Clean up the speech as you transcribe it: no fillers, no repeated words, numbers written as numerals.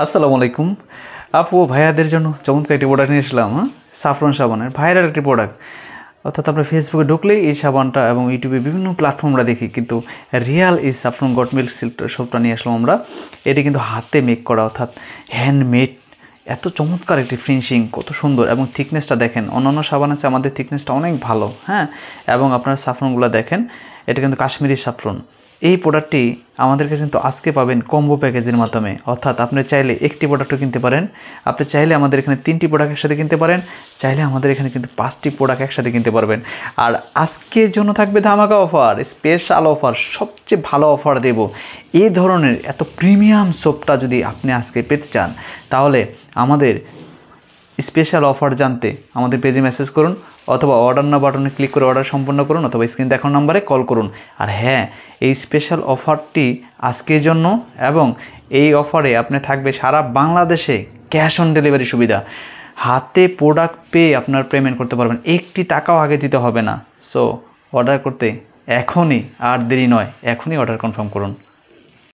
আসসালামু আলাইকুম আপু ভাইয়াদের জন্য চমৎকার একটি প্রোডাক্ট নিয়ে এসলাম। সাফরন সাবানের ভাইরাল একটি প্রোডাক্ট, অর্থাৎ আমরা ফেসবুকে ঢুকলেই এই সাবানটা এবং ইউটিউবে বিভিন্ন প্ল্যাটফর্মরা দেখি, কিন্তু রিয়াল এই সাফরন গট মিল্ক সিল্ক শপটা নিয়ে আসলাম আমরা। এটি কিন্তু হাতে মেক করা, অর্থাৎ হ্যান্ডমেড। এত চমৎকার একটি ফিনিশিং, কত সুন্দর, এবং থিকনেসটা দেখেন। অন্যান্য সাবান আছে, আমাদের থিকনেসটা অনেক ভালো, হ্যাঁ। এবং আপনার সাফরনগুলো দেখেন, এটা কিন্তু কাশ্মীরি সাফরন। এই প্রোডাক্টটি আমাদের কাছে কিন্তু আজকে পাবেন কম্বো প্যাকেজের মাধ্যমে, অর্থাৎ আপনি চাইলে একটি প্রোডাক্টও কিনতে পারেন, আপনি চাইলে আমাদের এখানে 3টি প্রোডাক্ট একসাথে কিনতে পারেন, চাইলে আমাদের এখানে কিন্তু 5টি প্রোডাক্ট একসাথে কিনতে পারবেন। আর আজকের জন্য থাকবে ধামাকা অফার, স্পেশাল অফার, সবচেয়ে ভালো অফার দেব। এই ধরনের এত প্রিমিয়াম সোপটা যদি আপনি আজকে পেতে চান, তাহলে আমাদের স্পেশাল অফার জানতে আমাদের পেজে মেসেজ করুন, অথবা অর্ডার না বাটনে ক্লিক করে অর্ডার সম্পন্ন করুন, অথবা স্ক্রিন দেখানো নাম্বারে কল করুন। আর হ্যাঁ, এই স্পেশাল অফারটি আজকের জন্য, এবং এই অফারে আপনি থাকবে সারা বাংলাদেশে ক্যাশ অন ডেলিভারি সুবিধা। হাতে প্রোডাক্ট পেয়ে আপনার পেমেন্ট করতে পারবেন, একটি টাকাও আগে দিতে হবে না। সো অর্ডার করতে এখনই, আর দেরি নয়, এখনই অর্ডার কনফার্ম করুন।